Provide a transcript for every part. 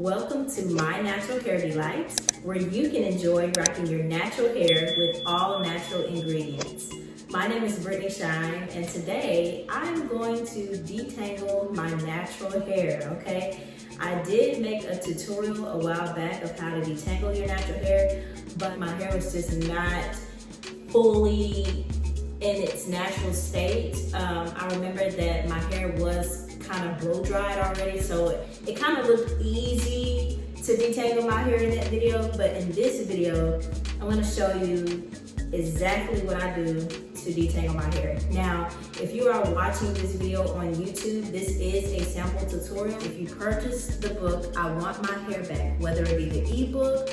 Welcome to My Natural Hair Delight, where you can enjoy rocking your natural hair with all natural ingredients. My name is Brittany Shine, and today I'm going to detangle my natural hair, okay? I did make a tutorial a while back of how to detangle your natural hair, but my hair was just not fully in its natural state. I remember that my hair was kind of blow dried already, so it kind of looked easy to detangle my hair in that video, but in this video I'm going to show you exactly what I do to detangle my hair. Now, if you are watching this video on YouTube, this is a sample tutorial. If you purchase the book, I Want My Hair Back, whether it be the ebook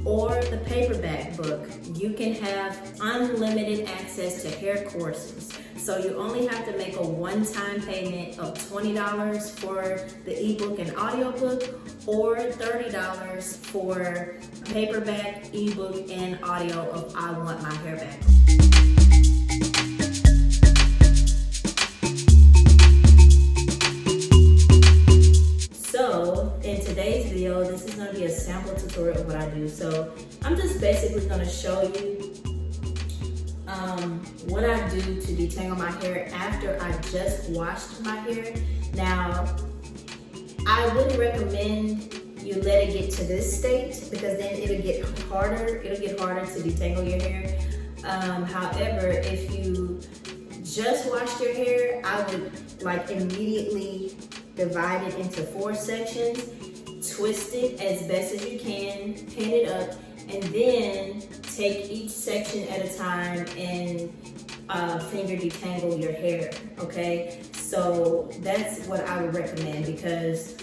or the paperback book, you can have unlimited access to hair courses. So you only have to make a one-time payment of $20 for the ebook and audiobook, or $30 for paperback, ebook, and audio of I Want My Hair Back. So in today's video, this is going to be a sample tutorial of what I do. So I'm just basically going to show you what I do to detangle my hair after I just washed my hair. Now, I wouldn't recommend you let it get to this state, because then it'll get harder. It'll get harder to detangle your hair. However, if you just washed your hair, I would immediately divide it into 4 sections, twist it as best as you can, pin it up, and then take each section at a time and finger detangle your hair, okay? So that's what I would recommend, because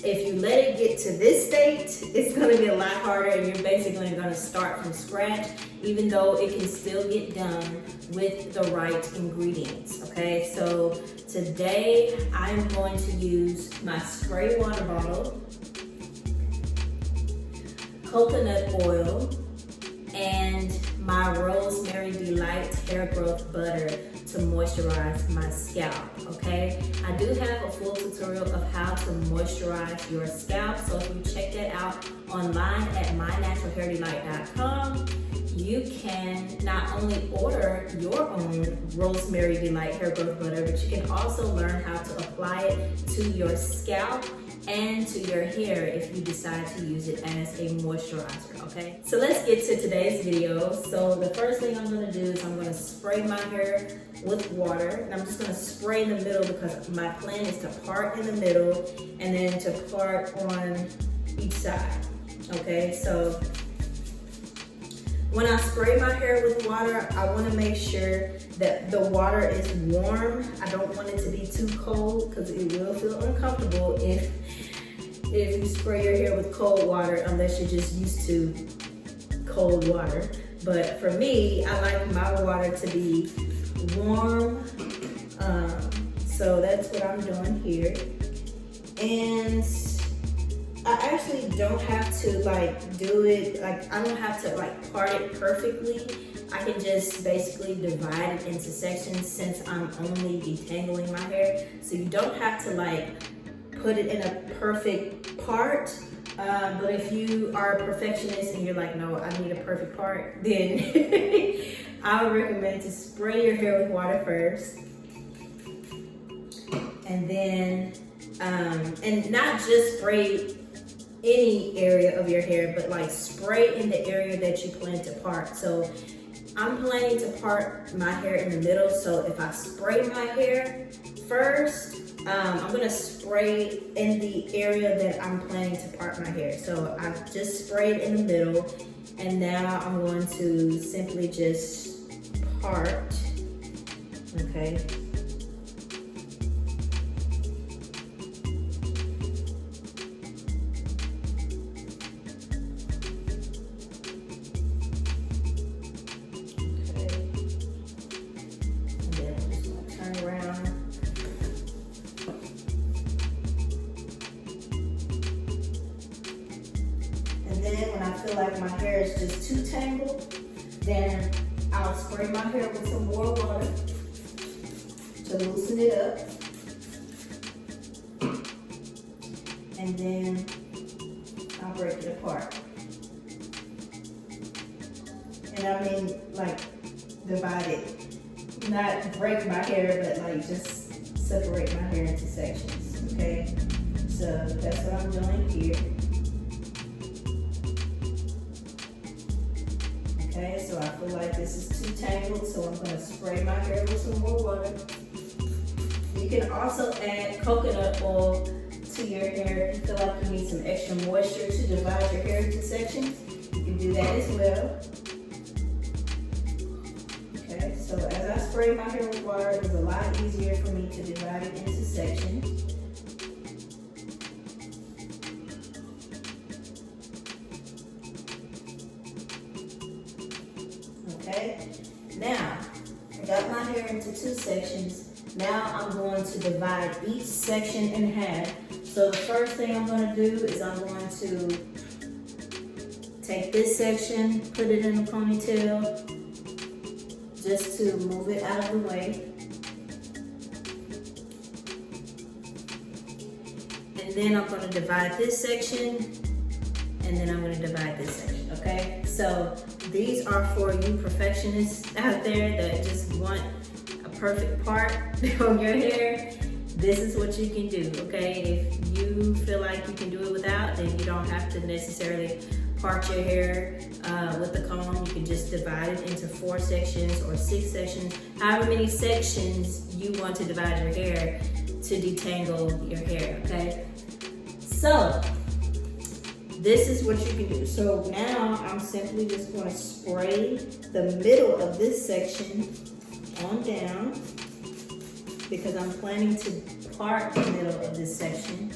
if you let it get to this state, it's gonna be a lot harder, and you're basically gonna start from scratch, even though it can still get done with the right ingredients, okay? So today I'm going to use my spray water bottle, coconut oil, and my Rosemary Delight hair growth butter to moisturize my scalp, okay? I do have a full tutorial of how to moisturize your scalp, so if you check that out online at mynaturalhairdelight.com, you can not only order your own Rosemary Delight hair growth butter, but you can also learn how to apply it to your scalp and to your hair if you decide to use it as a moisturizer, okay? So let's get to today's video. So the first thing I'm gonna do is I'm gonna spray my hair with water, and I'm just gonna spray in the middle because my plan is to part in the middle and then to part on each side, okay? So when I spray my hair with water, I wanna make sure that the water is warm. I don't want it to be too cold, because it will feel uncomfortable if you spray your hair with cold water, unless you're just used to cold water. But for me, I like my water to be warm. So that's what I'm doing here. And I actually don't have to do it, I don't have to part it perfectly. I can just basically divide it into sections, since I'm only detangling my hair. So you don't have to put it in a perfect part. But if you are a perfectionist and you're like, no, I need a perfect part, then I would recommend to spray your hair with water first. And then, and not just spray any area of your hair, but spray in the area that you plan to part. So I'm planning to part my hair in the middle, so if I spray my hair first, I'm gonna spray in the area that I'm planning to part my hair. So I've just sprayed in the middle, and now I'm going to simply just part, okay? When I feel like my hair is just too tangled, then I'll spray my hair with some more water to loosen it up. And then I'll break it apart. And I mean like divide it. Not break my hair, but like just separate my hair into sections, okay? So that's what I'm doing here. Okay, so I feel like this is too tangled, so I'm gonna spray my hair with some more water. You can also add coconut oil to your hair if you feel like you need some extra moisture to divide your hair into sections. You can do that as well. Okay, so as I spray my hair with water, it's a lot easier for me to divide it into sections. Okay, now I got my hair into two sections. Now I'm going to divide each section in half. So the first thing I'm going to do is I'm going to take this section, put it in a ponytail, just to move it out of the way. And then I'm going to divide this section, and then I'm going to divide this section, okay? So these are for you perfectionists out there that just want a perfect part on your hair. This is what you can do, okay? If you feel like you can do it without, then you don't have to necessarily part your hair with the comb. You can just divide it into 4 sections or 6 sections, however many sections you want to divide your hair to detangle your hair, okay? So this is what you can do. So now I'm simply just going to spray the middle of this section on down because I'm planning to part the middle of this section.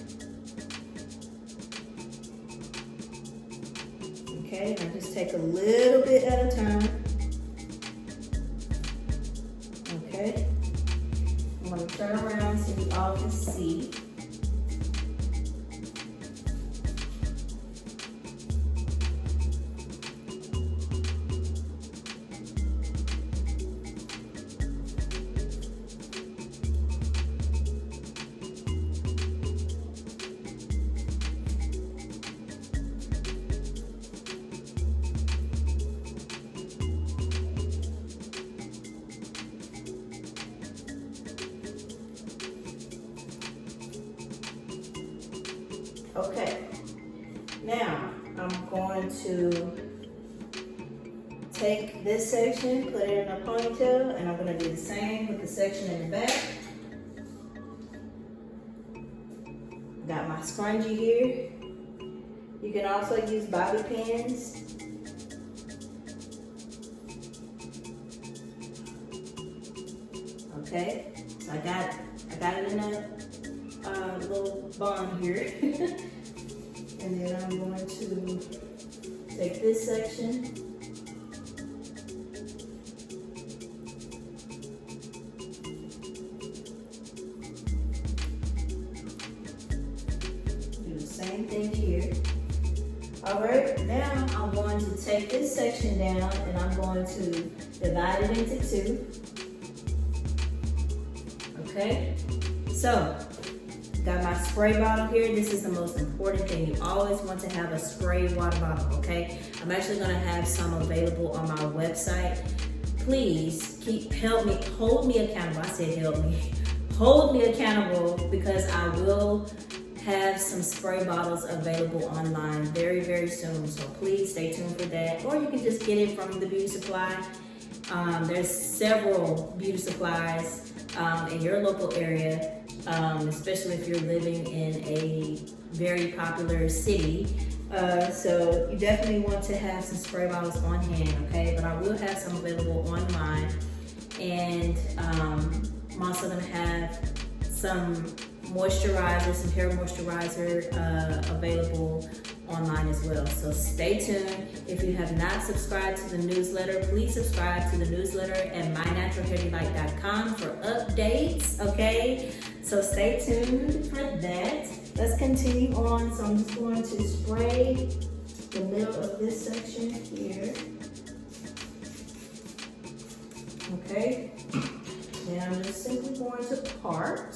Okay, and I just take a little bit at a time. Okay, I'm going to turn around so you all can see. Okay, now I'm going to take this section, put it in a ponytail, and I'm going to do the same with the section in the back. Got my scrunchie here. You can also use bobby pins. Okay, so I got it in a little bun here. And then I'm going to take this section, do the same thing here. All right, now I'm going to take this section down and I'm going to divide it into 2. Okay, so got my spray bottle here. This is the most important thing. You always want to have a spray water bottle, okay? I'm actually gonna have some available on my website. Please hold me accountable. I said help me. Hold me accountable because I will have some spray bottles available online very, very soon. So please stay tuned for that. Or you can just get it from the beauty supply. There's several beauty supplies in your local area. Especially if you're living in a very popular city. So you definitely want to have some spray bottles on hand, okay? But I will have some available online. And I'm also gonna have some moisturizer, some hair moisturizer available online as well. So stay tuned. If you have not subscribed to the newsletter, please subscribe to the newsletter at mynaturalhairdelight.com for updates, okay? So stay tuned for that. Let's continue on. So I'm just going to spray the middle of this section here. Okay, then I'm just simply going to part.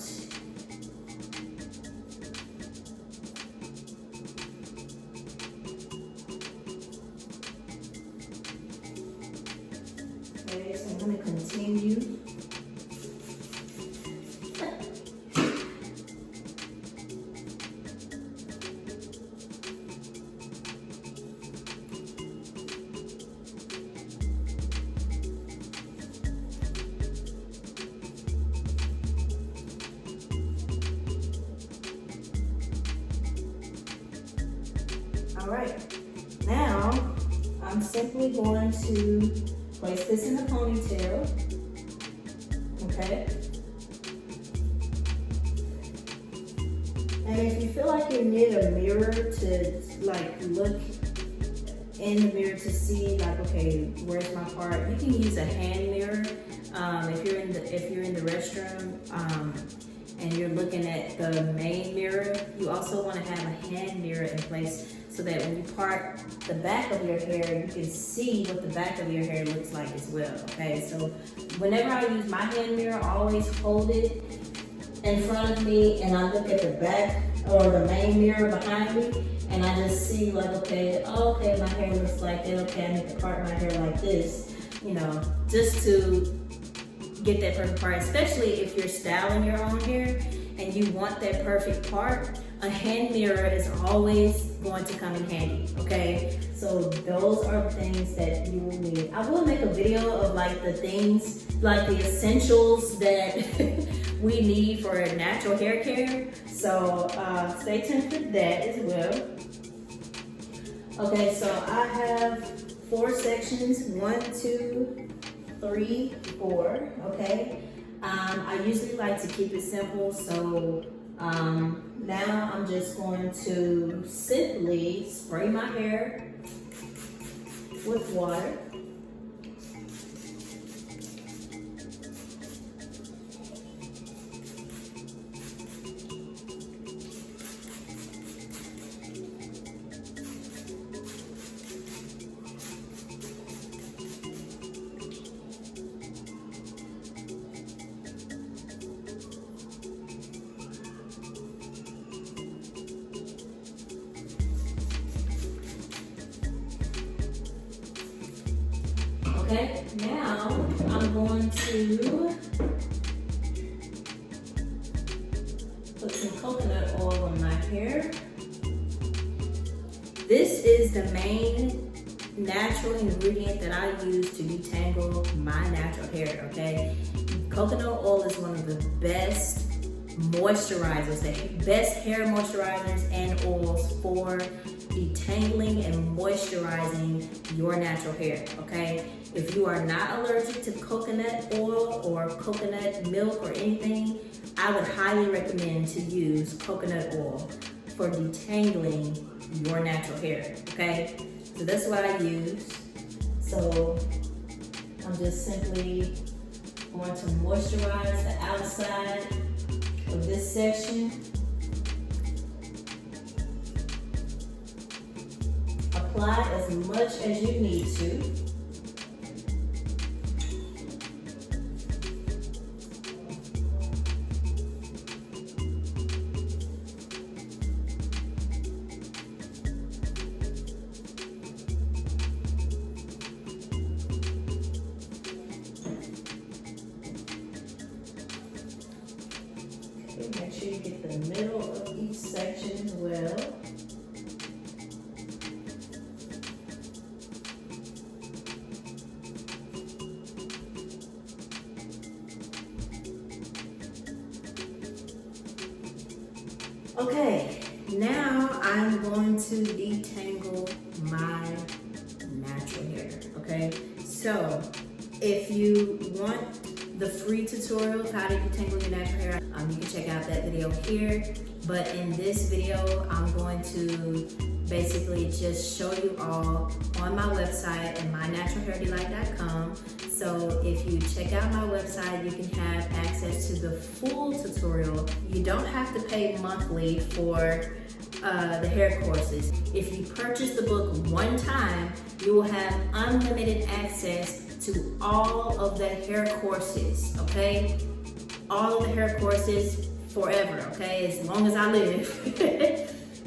All right, now I'm simply going to place this in the ponytail, okay? And if you feel like you need a mirror to like look in the mirror to see like, okay, where's my part? You can use a hand mirror. If you're in the restroom and you're looking at the main mirror, you also want to have a hand mirror in place so that when you part the back of your hair, you can see what the back of your hair looks like as well. Okay, so whenever I use my hand mirror, I always hold it in front of me and I look at the back or the main mirror behind me, and I just see like, okay, my hair looks like that. Okay, I need to part my hair like this, you know, just to get that perfect part, especially if you're styling your own hair and you want that perfect part. A hand mirror is always going to come in handy, okay? So those are the things that you will need. I will make a video of like the things, like the essentials that we need for natural hair care. So stay tuned for that as well. Okay, so I have 4 sections, 1, 2, 3, 4, okay? I usually like to keep it simple, so now I'm just going to simply spray my hair with water. Okay, now I'm going to put some coconut oil on my hair. This is the main natural ingredient that I use to detangle my natural hair, okay? Coconut oil is one of the best moisturizers, the best hair moisturizers and oils for detangling and moisturizing your natural hair, okay? If you are not allergic to coconut oil or coconut milk or anything, I would highly recommend to use coconut oil for detangling your natural hair, okay? So that's what I use. So I'm just simply going to moisturize the outside of this section. Apply as much as you need to. Okay, make sure you get the middle of each section as well. Okay, now I'm going to detangle my natural hair, okay? So, if you want the free tutorial of how to detangle your natural hair, you can check out that video here. But in this video, I'm going to basically just show you all on my website at mynaturalhairdelight.com. So if you check out my website, you can have access to the full tutorial. You don't have to pay monthly for the hair courses. If you purchase the book one time, you will have unlimited access to all of the hair courses, okay? All of the hair courses forever, okay? As long as I live.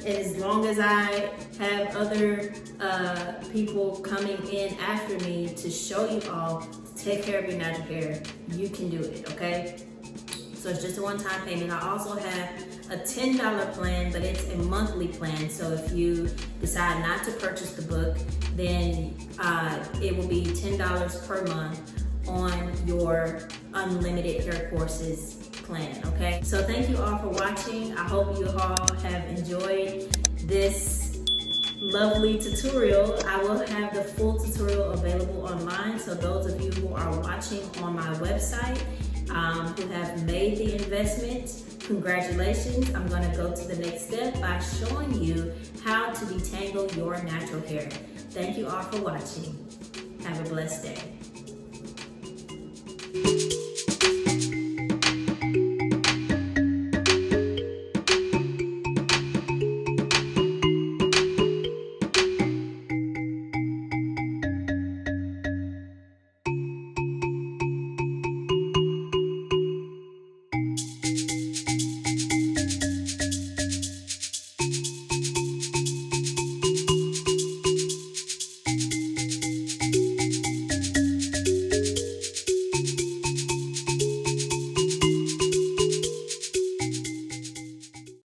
And as long as I have other people coming in after me to show you all to take care of your natural hair, you can do it, okay? So it's just a one-time payment. I also have a $10 plan, but it's a monthly plan. So if you decide not to purchase the book, then it will be $10 per month on your unlimited hair courses plan, okay? So thank you all for watching. I hope you all have enjoyed this lovely tutorial. I will have the full tutorial available online. So those of you who are watching on my website, who have made the investment, congratulations. I'm gonna go to the next step by showing you how to detangle your natural hair. Thank you all for watching. Have a blessed day.